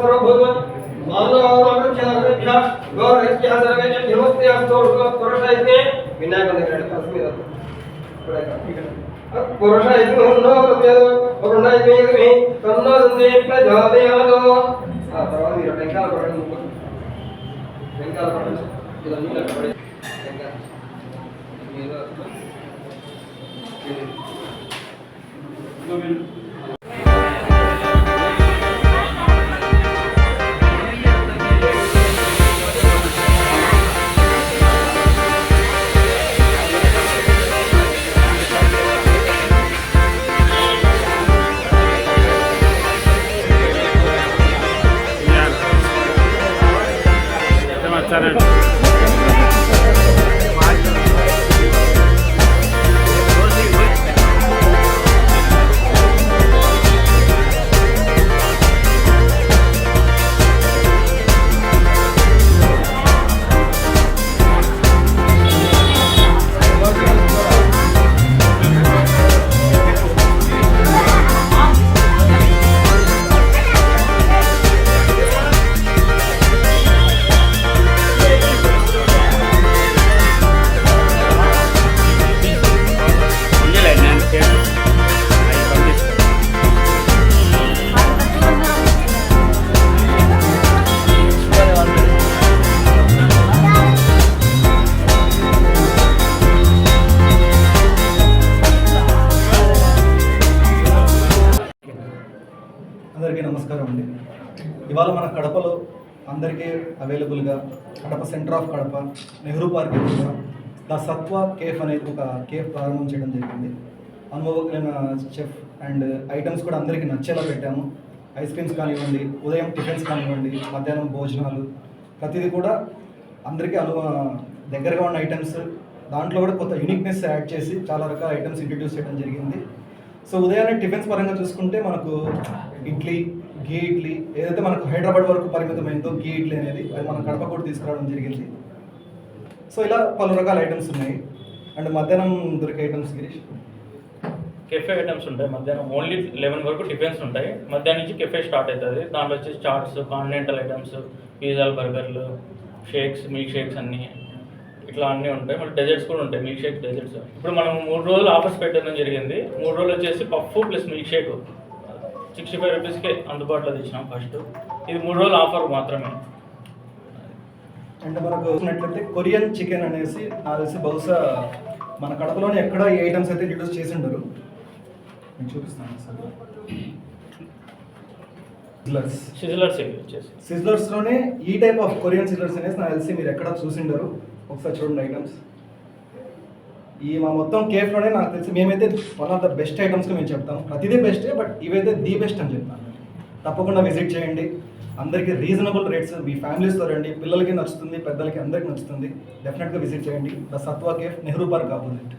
सर्वभूत मानववृक्षाभ्यः गौरवस्य सर्वेण नमस्ते अस्तु पुरुषायते विनायकने तस्मै पुरुषायते नो पुरुषायते तन्नोदे प्रचोदयात् తర్వాత మీరు టెంకాయలు పడండి టెంకాయలు పడండి ఇలా నీళ్ళ పడండి టెంకాయ మీరు అందరికీ నమస్కారం అండి. ఇవాళ మన కడపలో అందరికీ అవైలబుల్గా Kadapa centre of Kadapa Nehru park ఎదురుగా ద సత్వ కేఫ్ అనేది ఒక కేఫ్ ప్రారంభం చేయడం జరిగింది. అనుభవజ్ఞ చెఫ్ అండ్ ఐటమ్స్ కూడా అందరికీ నచ్చేలా పెట్టాము. ఐస్ క్రీమ్స్ కానివ్వండి, ఉదయం టిఫిన్స్ కానివ్వండి, మధ్యాహ్నం భోజనాలు, ప్రతిదీ కూడా అందరికీ దగ్గరగా ఉన్న ఐటమ్స్, దాంట్లో కూడా కొత్త యూనిక్నెస్ యాడ్ చేసి చాలా రకాల ఐటమ్స్ ఇంట్రడ్యూస్ చేయడం జరిగింది. సో ఉదయాన్నే టిఫిన్స్ పరంగా చూసుకుంటే మనకు ఇడ్లీ, ఘీ ఇడ్లీ, ఏదైతే మనకు హైదరాబాద్ వరకు పరిమితమైందో ఘీ ఇడ్లీ అనేది అది మన కడప కూడా తీసుకురావడం జరిగింది. సో ఇలా పలు రకాల ఐటమ్స్ ఉన్నాయి. అండ్ మధ్యాహ్నం దొరికే ఐటమ్స్ గిరీష్ కెఫే ఐటమ్స్ ఉంటాయి. మధ్యాహ్నం ఓన్లీ 11 వరకు టిఫిన్స్ ఉంటాయి. మధ్యాహ్నం నుంచి కెఫే స్టార్ట్ అవుతుంది. దాంట్లో వచ్చేసి చాట్స్, కాంటినెంటల్ ఐటమ్స్, పిజ్జాలు, బర్గర్లు, షేక్స్, మిల్క్ షేక్స్ అన్నీ ఇట్లా అన్నీ ఉంటాయి. మళ్ళీ డెజర్ట్స్ కూడా ఉంటాయి, మిల్క్ షేక్ డెజర్ట్స్. ఇప్పుడు మనం 3 రోజులు ఆఫర్స్ పెట్టడం జరిగింది. 3 రోజులు వచ్చేసి పఫ్ ప్లస్ మిల్క్ షేక్ 65 రూపీస్కే అందుబాటులో తెచ్చినాం ఫస్ట్. ఇది 3 రోజుల ఆఫర్ మాత్రమే. అండ్ మనకు చూసినట్లయితే కొరియన్ చికెన్ అనేసి నాకు తెలిసి బహుశా మన కడపలోనే ఎక్కడ ఈ ఐటమ్స్ అయితే ఇంట్రడ్యూస్ చేసి ఉండరు. నేను చూపిస్తాను సార్. సిజ్లర్స్లోనే ఈ టైప్ ఆఫ్ కొరియన్ సిజ్లర్స్ అనేసి నాకు తెలిసి మీరు ఎక్కడ చూసిండరు. ఒకసారి చూడండి ఐటమ్స్. ఈ మా మొత్తం కేఫ్లోనే నాకు తెలిసి మేమైతే వన్ ఆఫ్ ద బెస్ట్ ఐటమ్స్గా మేము చెప్తాం. ప్రతిదీ బెస్టే, బట్ ఇవైతే ది బెస్ట్ అని చెప్తాను. తప్పకుండా విజిట్ చేయండి. అందరికీ రీజనబుల్ రేట్స్. మీ ఫ్యామిలీస్తో రండి, పిల్లలకి నచ్చుతుంది, పెద్దలకి అందరికీ నచ్చుతుంది. డెఫినెట్గా విజిట్ చేయండి. ద సత్వ కేఫ్, నెహ్రూ పార్క్ ఆపోజిట్.